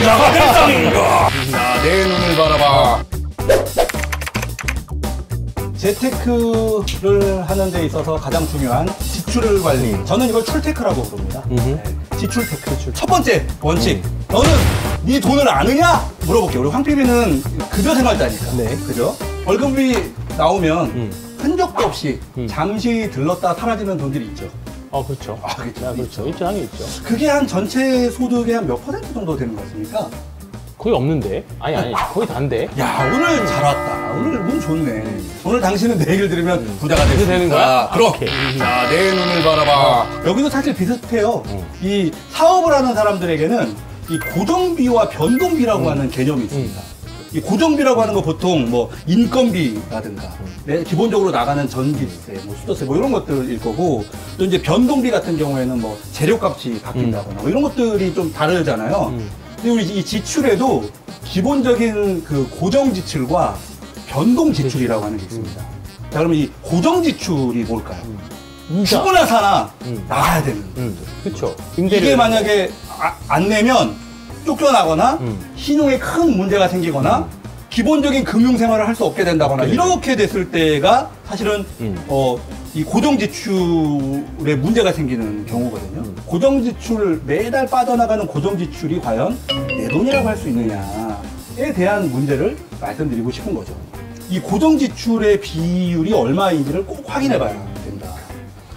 부자가 될 상인가. 자, 내 눈을 바라봐. 재테크를 하는 데 있어서 가장 중요한 지출 관리. 저는 이걸 출테크라고 부릅니다. 네, 지출 테크. 첫 번째 원칙. 너는 네 돈을 아느냐? 물어볼게요. 우리 황PB는 급여 생활자니까. 네. 그죠? 월급이 나오면 흔적도 없이 잠시 들렀다 사라지는 돈들이 있죠. 그렇죠. 그렇죠. 그렇죠. 있죠, 당연히 있죠. 그게 한 전체 소득의 한 몇 % 정도 되는 것 같습니까? 거의 없는데? 아니, 거의 다인데? 야, 오늘 잘 왔다. 오늘 운 좋네. 오늘 당신은 내 얘기를 들으면 부자가 될 수 되는 있다. 거야? 그럼. 오케이. 자, 내 눈을 바라봐. 여기도 사실 비슷해요. 이 사업을 하는 사람들에게는 이 고정비와 변동비라고 하는 개념이 있습니다. 이 고정비라고 하는 거 보통 뭐 인건비라든가 기본적으로 나가는 전기세, 뭐 수도세 뭐 이런 것들일 거고, 또 이제 변동비 같은 경우에는 뭐 재료값이 바뀐다거나 뭐 이런 것들이 좀 다르잖아요. 근데 우리 이 지출에도 기본적인 그 고정 지출과 변동 지출이라고 하는 게 있습니다. 자, 그러면 이 고정 지출이 뭘까요? 죽거나 사나 나가야 되는. 그렇죠. 이게 만약에 안 내면 쫓겨나거나 신용에 큰 문제가 생기거나 기본적인 금융 생활을 할 수 없게 된다거나 이렇게 됐을 때가 사실은 이 고정 지출에 문제가 생기는 경우거든요. 고정 지출, 매달 빠져나가는 고정 지출이 과연 내 돈이라고 할 수 있느냐에 대한 문제를 말씀드리고 싶은 거죠. 이 고정 지출의 비율이 얼마인지를 꼭 확인해 봐야 된다.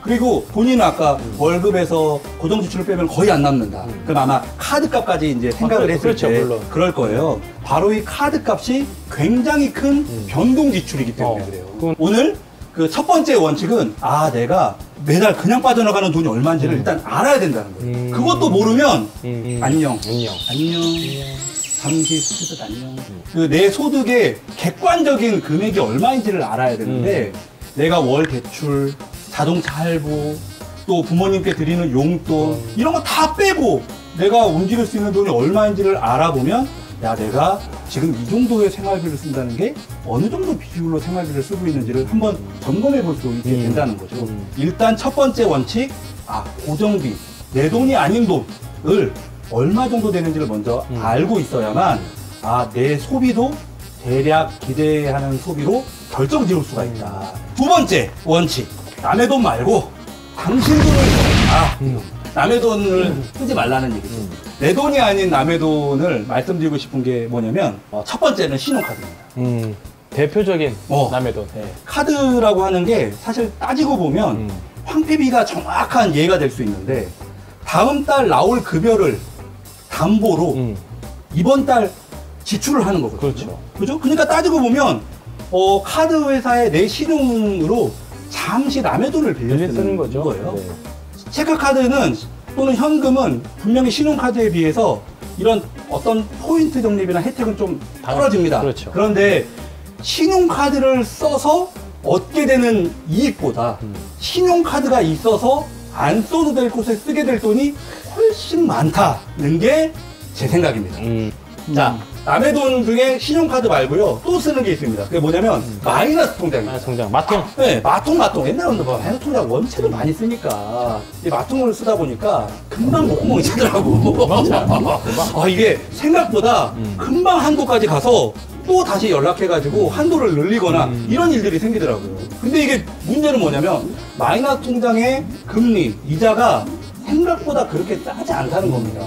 그리고 본인은 아까 월급에서 고정 지출을 빼면 거의 안 남는다. 그럼 아마 카드값까지 이제 생각을 했을 그렇죠, 때 물론. 그럴 거예요. 바로 이 카드값이 굉장히 큰 변동 지출이기 때문에 그래요. 오늘 그 첫 번째 원칙은 내가 매달 그냥 빠져나가는 돈이 얼마인지를 일단 알아야 된다는 거예요. 그것도 모르면 안녕. 잠시 스트레스 안녕. 그 내 소득의 객관적인 금액이 얼마인지를 알아야 되는데 내가 월 대출, 자동차 할부, 또 부모님께 드리는 용돈 이런 거 다 빼고 내가 움직일 수 있는 돈이 얼마인지를 알아보면 야, 내가 지금 이 정도의 생활비를 쓴다는 게 어느 정도 비율로 생활비를 쓰고 있는지를 한번 점검해 볼 수 있게 된다는 거죠. 일단 첫 번째 원칙, 고정비, 내 돈이 아닌 돈을 얼마 정도 되는지를 먼저 알고 있어야만 내 소비도 대략 기대하는 소비로 결정 지을 수가 있다. 두 번째 원칙, 남의 돈 말고 당신 돈을 남의 돈을 쓰지 말라는 얘기죠. 내 돈이 아닌 남의 돈을 말씀드리고 싶은 게 뭐냐면 첫 번째는 신용카드입니다. 대표적인 남의 돈. 네. 카드라고 하는 게 사실 따지고 보면 황PB가 정확한 예가 될 수 있는데 다음 달 나올 급여를 담보로 이번 달 지출을 하는 거거든요. 그렇죠? 그러니까 따지고 보면 카드 회사의 내 신용으로 잠시 남의 돈을 빌려 쓰는 거예요. 네. 체크카드는 또는 현금은 분명히 신용카드에 비해서 이런 어떤 포인트 적립이나 혜택은 좀 떨어집니다. 그렇죠. 그런데 신용카드를 써서 얻게 되는 이익보다 신용카드가 있어서 안 써도 될 곳에 쓰게 될 돈이 훨씬 많다는 게 제 생각입니다. 자, 남의 돈 중에 신용카드 말고요 또 쓰는 게 있습니다. 그게 뭐냐면 마이너스 통장입니다. 마이너스 통장, 마통. 네, 마통. 옛날에는 뭐 마이너스 통장 원체를 많이 쓰니까 이 마통을 쓰다 보니까 금방 목구멍이 차더라고. 이게 생각보다 금방 한도까지 가서 또 다시 연락해가지고 한도를 늘리거나 이런 일들이 생기더라고요. 근데 이게 문제는 뭐냐면 마이너스 통장의 금리, 이자가 생각보다 그렇게 싸지 않다는 겁니다.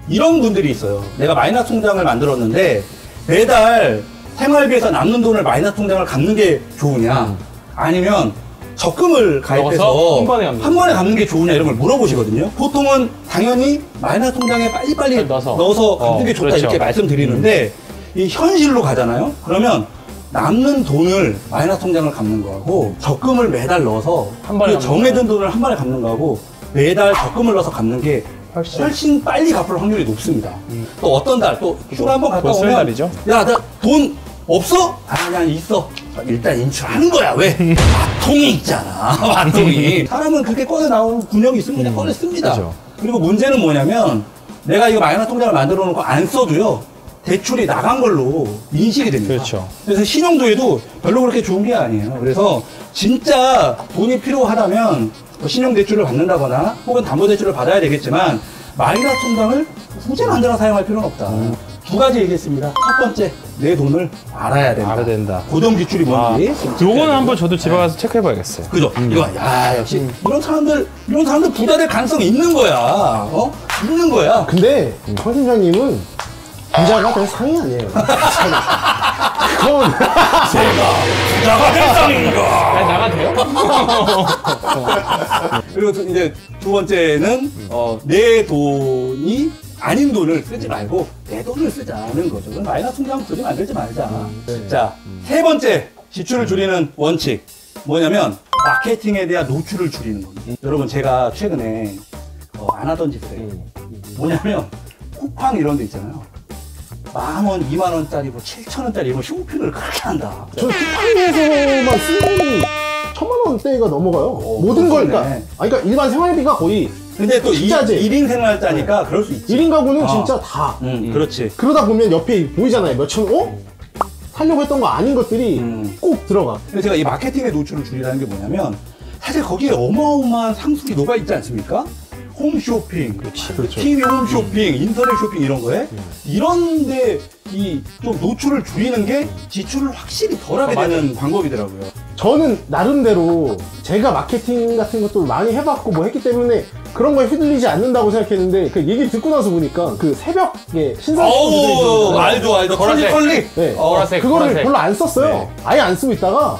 이런 분들이 있어요. 내가 마이너스 통장을 만들었는데 매달 생활비에서 남는 돈을 마이너스 통장을 갚는 게 좋으냐, 아니면 적금을 가입해서 한 번에 갚는 게 좋으냐, 이런 걸 물어보시거든요. 보통은 당연히 마이너스 통장에 빨리빨리 넣어서 갚는 게 좋다, 이렇게 말씀드리는데 이 현실로 가잖아요. 그러면 남는 돈을 마이너스 통장을 갚는 거하고 적금을 매달 넣어서 그 정해진 돈을 한 번에 갚는 거하고 매달 적금을 넣어서 갚는 게 훨씬 빨리 갚을 확률이 높습니다. 또 어떤 달 또 휴가 한번 갔다 오면 야, 나 돈 없어? 그냥 있어. 일단 인출하는 거야. 왜? 마통이 있잖아. 마통이. 사람은 그렇게 꺼내 나오는 군형이 있습니다. 꺼내 씁니다. 그렇죠. 그리고 문제는 뭐냐면 내가 이거 마이너스 통장을 만들어 놓고 안 써도요 대출이 나간 걸로 인식이 됩니다. 그렇죠. 그래서 신용도에도 별로 그렇게 좋은 게 아니에요. 그래서 진짜 돈이 필요하다면 신용대출을 받는다거나 혹은 담보대출을 받아야 되겠지만 마이너스 통장을 굳이 만들어 사용할 필요는 없다. 두 가지 얘기했습니다. 첫 번째, 내 돈을 알아야 된다. 알아야 된다. 고정 지출이 뭔지. 요거는 한번 저도 집에 가서 체크해봐야겠어요. 그죠? 이거, 야, 역시, 이런 사람들 부자 될 가능성이 있는 거야. 있는 거야. 근데 황 팀장님은 부자가 될 상이 아니에요. 그건 제가 부자가 될 상인가. 아니, 나가도 돼요? 그리고 이제 두 번째는, 내 돈이 아닌 돈을 쓰지 말고 내 돈을 쓰자는 거죠. 그럼 마이너스 통장 둘이 만들지 말자. 자, 세 번째 지출을 줄이는 원칙 뭐냐면 마케팅에 대한 노출을 줄이는 겁니다. 여러분 제가 최근에 안 하던 짓을 해요. 뭐냐면 쿠팡 이런 데 있잖아요. 10,000원, 20,000원짜리, 뭐 7,000원짜리 이런 쇼핑을 그렇게 한다. 저 쿠팡에서만 쓴 돈이 1,000만 원대가 넘어가요. 모든 걸, 그러니까 일반 생활비가 거의 근데 또 식자재. 1인 생활자니까 그럴 수 있지. 1인 가구는 진짜 다. 그렇지. 그러다 보면 옆에 보이잖아요. 몇천, 살려고 했던 거 아닌 것들이 꼭 들어가. 근데 제가 이 마케팅의 노출을 줄이라는 게 뭐냐면 사실 거기에 어마어마한 상술이 녹아 있지 않습니까? 홈쇼핑, 그렇죠. TV 홈쇼핑, 인터넷 쇼핑 이런 거에 이런데 이 좀 노출을 줄이는 게 지출을 확실히 덜하게 되는 방법이더라고요. 저는 나름대로 제가 마케팅 같은 것도 많이 해봤고 뭐 했기 때문에 그런 거에 휘둘리지 않는다고 생각했는데 그 얘기 듣고 나서 보니까 그 새벽에 신상품들이 알죠. 컬리. 네. 보라색, 그거를 보라색. 별로 안 썼어요. 네. 아예 안 쓰고 있다가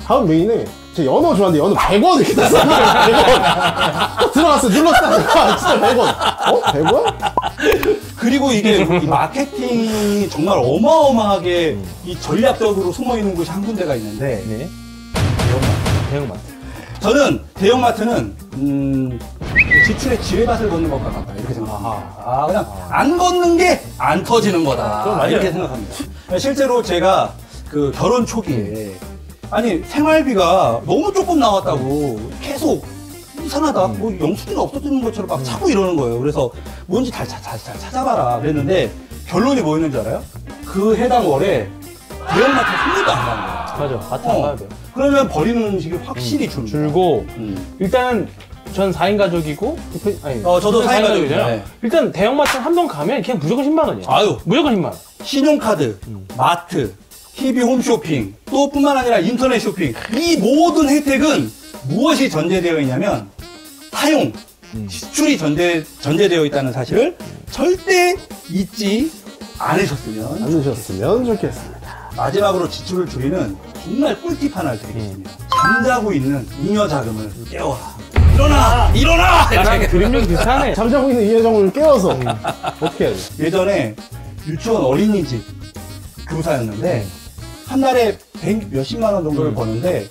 다음 메인에 제 연어 좋아하는데 연어 100원 이렇게 땄어요. 100원. 들어갔어. 눌렀다가 진짜 100원. 100원? 그리고 이게 이 마케팅이 정말 어마어마하게 이 전략적으로 숨어 있는 곳이 한 군데가 있는데 네. 대형마트. 저는 대형마트는 지출의 지뢰밭을 걷는 것과 같다 이렇게 생각합니다. 그냥 안 걷는 게 안 터지는 거다 이렇게 생각합니다. 실제로 제가 그 결혼 초기에 아니 생활비가 너무 조금 나왔다고 계속 이상하다 뭐 영수증이 없어지는 것처럼 막 자꾸 이러는 거예요. 그래서 뭔지 잘 찾아봐라 그랬는데 결론이 뭐였는지 알아요? 그 해당 월에 대형마트 손님도 안 가는 거예요. 맞아. 마트 안 가야 돼요. 그러면 버리는 음식이 확실히 줍니다. 줄고, 일단, 전 4인 가족이고, 아니, 저도 4인 가족이잖아요. 네. 일단 대형마트 한 번 가면 그냥 무조건 10만 원이에요. 아유. 무조건 10만 원. 신용카드, 마트, TV 홈쇼핑, 또 뿐만 아니라 인터넷 쇼핑. 이 모든 혜택은 무엇이 전제되어 있냐면 사용, 지출이 전제되어 있다는 사실을 절대 잊지 않으셨으면 않으셨으면 좋겠습니다. 마지막으로 지출을 줄이는 정말 꿀팁 하나를 드리겠습니다. 잠자고 있는 잉여 자금을 깨워라. 일어나! 나랑 그림력 비슷하네. 잠자고 있는 이 여정을 깨워서 어떻게 해야 돼? 예전에 유치원 어린이집 교사였는데 한 달에 100 몇십만 원 정도를 버는데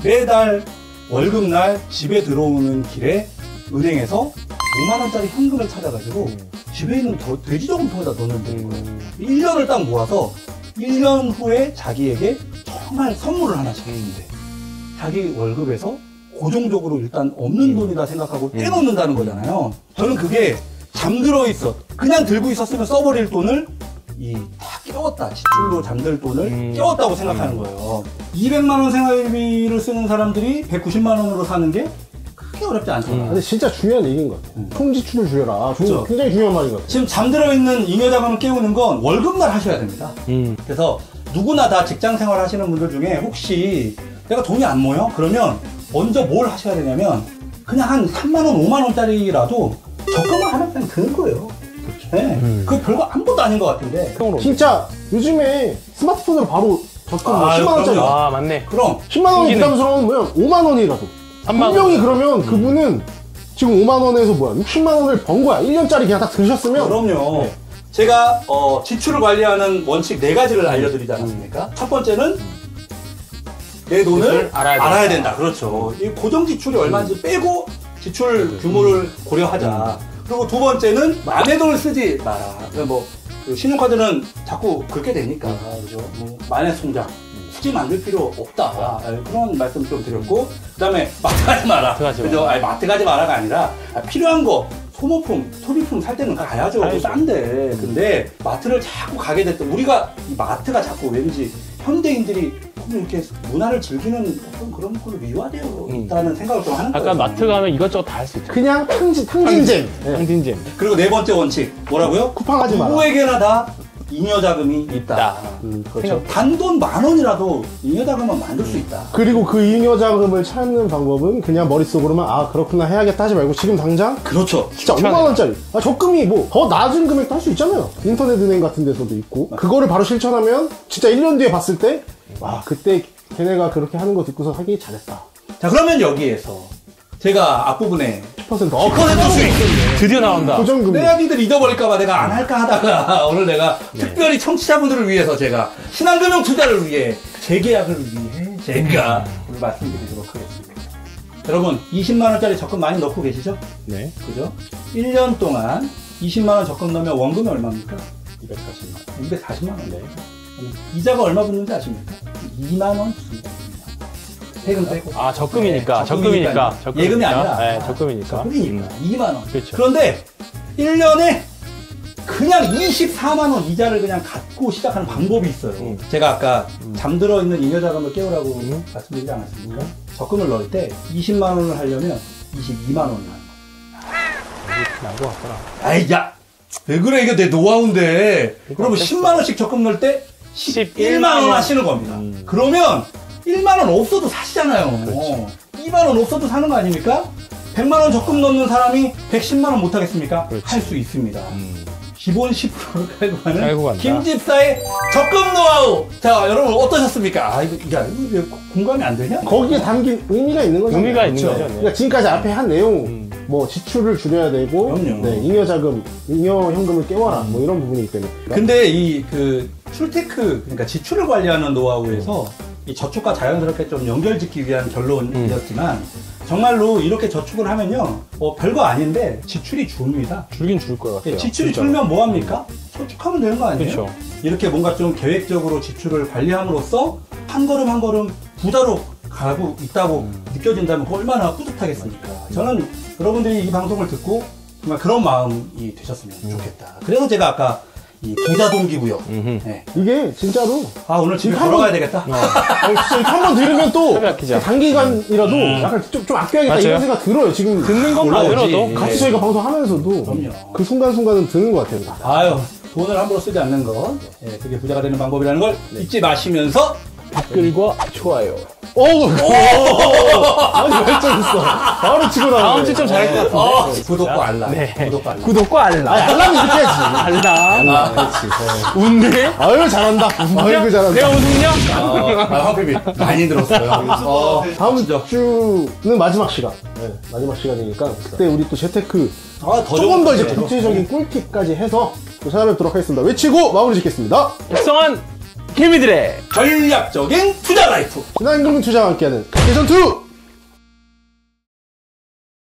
매달 월급날 집에 들어오는 길에 은행에서 5만 원짜리 현금을 찾아가지고 집에 있는 돼지 저금통에다 넣는 거예요. 1년을 딱 모아서 1년 후에 자기에게 정말 선물을 하나씩 해준대. 자기 월급에서 고정적으로 일단 없는 돈이다 생각하고 떼놓는다는 거잖아요. 저는 그게 잠들어 있어. 그냥 들고 있었으면 써버릴 돈을 다 깨웠다. 지출로 잠들 돈을 깨웠다고 생각하는 거예요. 200만 원 생활비를 쓰는 사람들이 190만 원으로 사는 게 크게 어렵지 않잖아. 근데 진짜 중요한 얘기인 것 같아요. 총지출을 줄여라. 그렇죠. 굉장히 중요한 말인 것 같아요. 지금 잠들어 있는 잉여 자금을 깨우는 건 월급날 하셔야 됩니다. 그래서 누구나 다 직장 생활 하시는 분들 중에 혹시 내가 돈이 안 모여? 그러면 먼저 뭘 하셔야 되냐면 그냥 한 3만 원, 5만 원짜리라도 적금을 하나 그냥 드는 거예요. 그렇죠. 네. 그거 별거 아무것도 아닌 것 같은데. 진짜 요즘에 스마트폰으로 바로 적금 10만 원짜리. 그럼요. 아, 맞네. 그럼 10만 원이 부담스러우면 뭐야? 5만 원이라도. 3만 원. 분명히 그러면 그분은 지금 5만 원에서 뭐야? 60만 원을 번 거야. 1년짜리 그냥 딱 들으셨으면. 그럼요. 네. 제가 지출을 관리하는 원칙 4가지를 알려드리지 않았습니까? 첫 번째는 내 돈을 알아야 된다. 그렇죠. 이 고정 지출이 얼마인지 빼고 지출 규모를 고려하자. 그리고 두 번째는 남의 돈을 쓰지 마라. 뭐 신용카드는 자꾸 긁게 되니까 그죠? 뭐 마이너스 통장 굳이 만들 필요 없다. 그런 말씀 좀 드렸고, 그다음에 마트 가지 마라. 그죠? 아니, 마트 가지 마라가 아니라 필요한 거 소모품, 소비품 살 때는 가야죠. 싼데. 근데 마트를 자꾸 가게 됐던 우리가 이 마트가 자꾸 왠지 현대인들이 좀 이렇게 문화를 즐기는 어떤 그런 걸로 미화되어 있다는 생각을 좀 하는 거예요. 아까 마트 가면 이것저것 다 할 수 있죠. 그냥 탕진잼. 네. 탕진잼. 그리고 네 번째 원칙 뭐라고요? 쿠팡하지 마라. 누구에게나 다 잉여 자금이 있다. 그렇죠. 단돈 10,000원이라도 잉여 자금은 만들 수 있다. 그리고 그 잉여 자금을 찾는 방법은 그냥 머릿속으로만 아 그렇구나 해야겠다 하지 말고 지금 당장 그렇죠. 진짜 5만 원짜리 적금이 뭐 더 낮은 금액도 할 수 있잖아요. 인터넷 은행 같은 데서도 있고 그거를 바로 실천하면 진짜 1년 뒤에 봤을 때 와 그때 걔네가 그렇게 하는 거 듣고서 하기 잘했다. 자 그러면 여기에서 제가 앞부분에 10% 10% 수익 드디어 나온다. 고정금리. 내가 니들 잊어버릴까봐 내가 안 할까 하다가 오늘 내가 특별히 청취자분들을 위해서 제가 신한금융 투자를 위해 재계약을 위해 제가 오늘 말씀드리도록 하겠습니다. 여러분 20만원짜리 적금 많이 넣고 계시죠? 네. 그죠? 1년 동안 20만원 적금 넣으면 원금이 얼마입니까? 240만 240만원. 네. 이자가 얼마 붙는지 아십니까? 2만원 붙습니다. 세금 빼고. 아, 적금이니까. 네, 적금이니까. 예금이 아니라. 네, 적금이니까. 적금이니까. 2만원. 그렇죠. 그런데 1년에 그냥 24만원 이자를 그냥 갖고 시작하는 방법이 있어요. 제가 아까 잠들어 있는 잉여 자금을 깨우라고 말씀드리지 않았습니까? 적금을 넣을 때 20만원을 하려면 22만원을 하는 거예요. 나도 같더라. 아이, 야! 왜 그래? 이게 내 노하우인데. 그러면 10만원씩 적금 넣을 때 11만원 하시는 겁니다. 그러면 1만원 없어도 사시잖아요. 그렇죠. 2만원 없어도 사는 거 아닙니까? 100만원 적금 넣는 사람이 110만원 못 하겠습니까? 그렇지. 할 수 있습니다. 기본 10%를 깔고 깔고 가는 간다. 김집사의 적금 노하우! 자, 여러분 어떠셨습니까? 아, 이거, 야, 이거 왜 공감이 안 되냐? 거기에 담긴 의미가 있는 거죠. 의미가 있는 거죠, 네. 그러니까 지금까지 앞에 한 내용, 뭐 지출을 줄여야 되고, 그럼요. 네, 잉여 자금, 잉여 현금을 깨워라, 뭐 이런 부분이기 때문에. 근데 이 그 출테크, 그러니까 지출을 관리하는 노하우에서 이 저축과 자연스럽게 좀 연결짓기 위한 결론이었지만 정말로 이렇게 저축을 하면요 별거 아닌데 지출이 줍니다. 줄긴 줄 것 같아요. 지출이 진짜로. 줄면 뭐합니까? 저축하면 되는 거 아니에요? 그렇죠. 이렇게 뭔가 좀 계획적으로 지출을 관리함으로써 한 걸음 한 걸음 부자로 가고 있다고 느껴진다면 그거 얼마나 뿌듯하겠습니까? 저는 여러분들이 이 방송을 듣고 정말 그런 마음이 되셨으면 좋겠다. 그래서 제가 아까 이 부자 동기부여. 네. 이게 진짜로, 아 오늘 집에 이거 한 걸어가야 번- 되겠다. 진짜 이렇게 한 번 들으면 또, 협약 기자. 단기간이라도 약간 좀 아껴야겠다 맞아요. 이런 생각 들어요. 지금 듣는 것만 올라오지. 들어도 같이 저희가 방송하면서도 그럼요. 그 순간순간은 드는 것 같아요. 아유, 돈을 함부로 쓰지 않는 것. 예, 그게 부자가 되는 방법이라는 걸 잊지 마시면서. 댓글과 좋아요. 어우! 아니, 결정했어. 바로 치고 나오네. 다음 주좀 잘할 것 같은데. 구독과 알람. 네. 구독과 알람. 구독과 알람. 알람이 이렇게 해야지. 알람. 그렇지. 웃네? 아유, 잘한다. 아이고, 잘한다. 내가 웃냐? 황필비 많이 들었어요. 다음 주는 마지막 시간. 네, 마지막 시간이니까 그때 우리 또 재테크 더 조금 더 이제 좋은 구체적인 꿀팁까지 해서 또 찾아뵙도록 하겠습니다. 외치고 마무리 짓겠습니다. 백성한 개미들의 전략적인 투자 라이프. 신한금융 투자와 함께하는 대전2